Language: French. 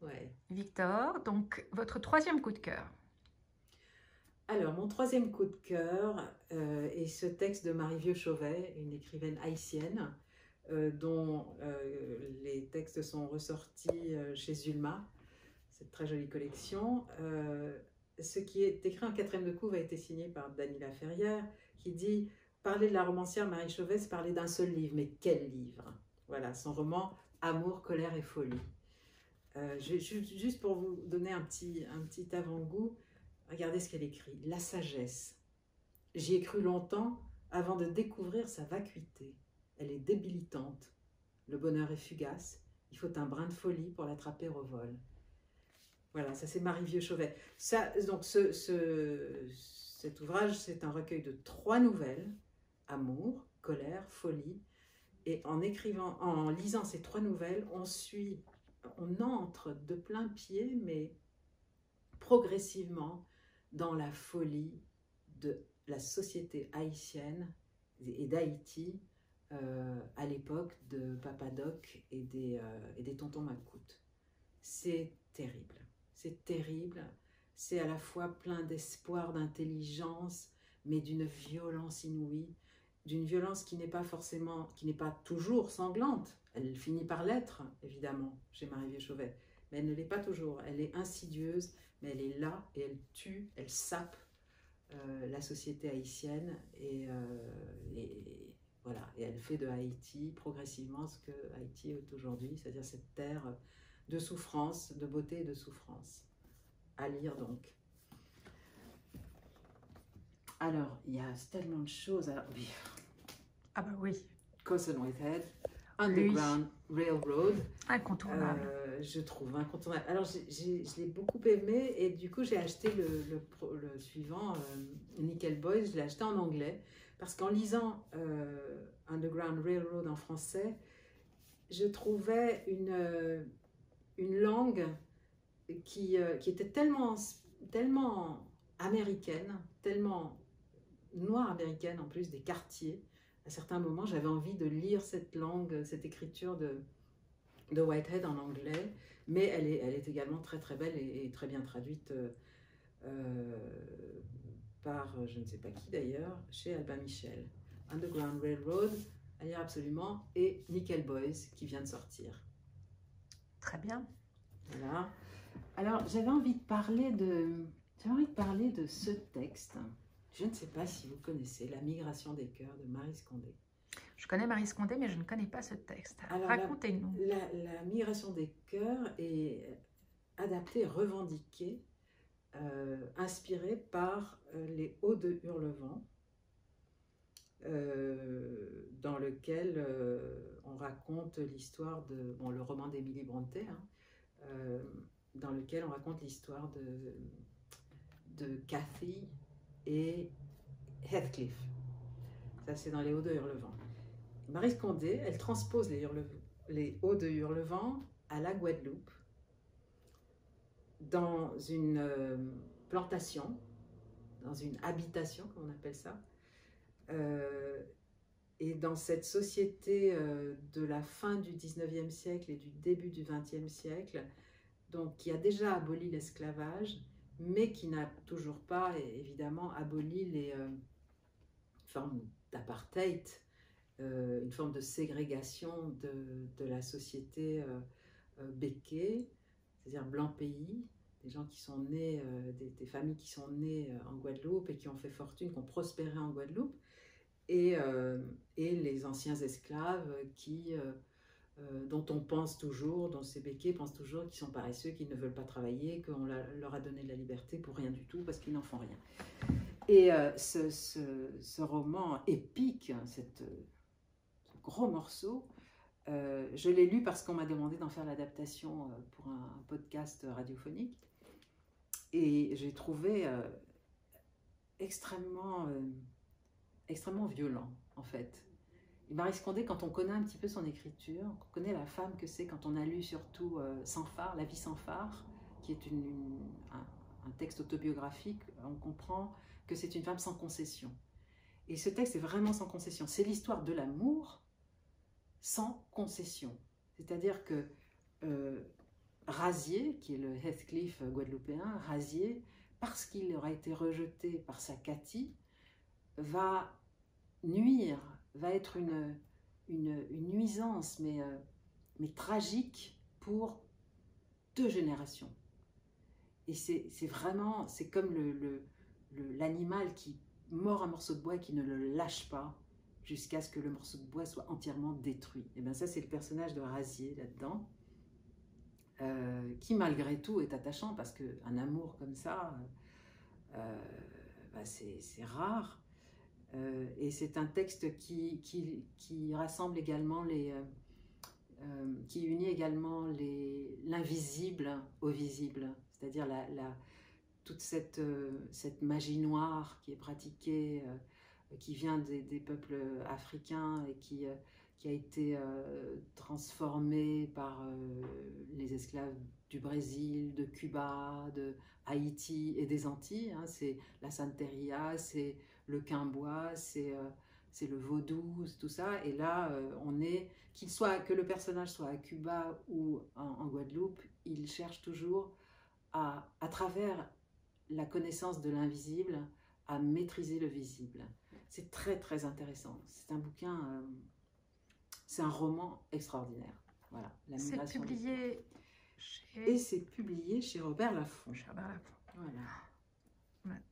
Ouais. Victor, donc votre troisième coup de cœur. Alors, mon troisième coup de cœur est ce texte de Marie Vieux-Chauvet, une écrivaine haïtienne, dont les textes sont ressortis chez Zulma, cette très jolie collection. Ce qui est écrit en quatrième de couve a été signé par Dany Laferrière, qui dit « Parler de la romancière Marie Chauvet, c'est parler d'un seul livre. Mais quel livre ?» Voilà, son roman « Amour, colère et folie ». Juste pour vous donner un petit avant-goût, regardez ce qu'elle écrit. La sagesse. J'y ai cru longtemps avant de découvrir sa vacuité. Elle est débilitante. Le bonheur est fugace. Il faut un brin de folie pour l'attraper au vol. Voilà, ça c'est Marie Vieux-Chauvet. Donc cet ouvrage, c'est un recueil de 3 nouvelles. Amour, colère, folie. Et en lisant ces 3 nouvelles, on entre de plein pied, mais progressivement dans la folie de la société haïtienne et d'Haïti à l'époque de Papa Doc et des tontons Macoute. C'est terrible. C'est terrible. C'est à la fois plein d'espoir, d'intelligence, mais d'une violence inouïe, d'une violence qui n'est pas toujours sanglante. Elle finit par l'être, évidemment, chez Marie Vieux-Chauvet, mais elle ne l'est pas toujours. Elle est insidieuse, mais elle est là et elle tue, elle sape la société haïtienne et voilà. Et elle fait de Haïti progressivement ce que Haïti est aujourd'hui, c'est-à-dire cette terre de souffrance, de beauté et de souffrance. À lire donc. Alors, il y a tellement de choses. Alors, Ah bah oui. Cousin Whitehead, Underground Railroad. Incontournable. Je trouve incontournable. Alors, je l'ai beaucoup aimé et du coup, j'ai acheté le suivant, Nickel Boys, je l'ai acheté en anglais parce qu'en lisant Underground Railroad en français, je trouvais une langue qui était tellement américaine, tellement noire américaine en plus, des quartiers. À certains moments, j'avais envie de lire cette langue, cette écriture de Whitehead en anglais, mais elle est également très très belle et très bien traduite par je ne sais pas qui d'ailleurs, chez Albin Michel. Underground Railroad, à lire absolument, et Nickel Boys qui vient de sortir. Très bien. Voilà. Alors, j'avais envie de parler de ce texte. Je ne sais pas si vous connaissez La migration des cœurs de Maryse Condé. Je connais Maryse Condé, mais je ne connais pas ce texte. Racontez-nous. La migration des cœurs est adaptée, revendiquée, inspirée par les Odes de Hurlevent, dans lequel on raconte l'histoire le roman d'Émilie Brontë, dans lequel on raconte l'histoire de Cathy et Heathcliff. Ça, c'est dans les Odes de Hurlevent. Maryse Condé, elle transpose les Odes de Hurlevent à la Guadeloupe, dans une plantation, dans une habitation, comme on appelle ça, et dans cette société de la fin du 19e siècle et du début du 20e siècle, donc qui a déjà aboli l'esclavage, mais qui n'a toujours pas, évidemment, aboli les formes d'apartheid, une forme de ségrégation de la société békée, c'est-à-dire blanc pays, des gens qui sont nés, des familles qui sont nées en Guadeloupe et qui ont fait fortune, qui ont prospéré en Guadeloupe, et les anciens esclaves dont on pense toujours, dont ces békés pensent toujours qu'ils sont paresseux, qu'ils ne veulent pas travailler, qu'on leur a donné de la liberté pour rien du tout parce qu'ils n'en font rien. Et ce roman épique, ce gros morceau, je l'ai lu parce qu'on m'a demandé d'en faire l'adaptation pour un podcast radiophonique. Et j'ai trouvé extrêmement violent, en fait. Et Maryse Condé, quand on connaît un petit peu son écriture, on connaît la femme que c'est, quand on a lu surtout Sans phare, La vie sans phare, qui est un texte autobiographique, on comprend que c'est une femme sans concession. Et ce texte est vraiment sans concession. C'est l'histoire de l'amour sans concession. C'est-à-dire que Rasier, qui est le Heathcliff guadeloupéen, Rasier, parce qu'il aura été rejeté par sa Cathy, va nuire, va être une nuisance, mais tragique pour 2 générations. Et c'est vraiment, c'est comme l'animal qui mord un morceau de bois et qui ne le lâche pas jusqu'à ce que le morceau de bois soit entièrement détruit. Et bien ça, c'est le personnage de Rasier là-dedans, qui malgré tout est attachant, parce qu'un amour comme ça, c'est rare. Et c'est un texte qui rassemble également qui unit également l'invisible au visible, c'est-à-dire toute cette magie noire qui est pratiquée, qui vient des peuples africains et qui a été transformée par les esclaves du Brésil, de Cuba, de Haïti et des Antilles. Hein. C'est la santeria, c'est le quimbois, c'est le vaudou, tout ça. Et là, que le personnage soit à Cuba ou en Guadeloupe, il cherche toujours à travers la connaissance de l'invisible, à maîtriser le visible. C'est très très intéressant. C'est un bouquin, c'est un roman extraordinaire. Voilà. C'est publié chez... Et c'est publié chez Robert Laffont. Chez Robert Laffont. Voilà. Ouais.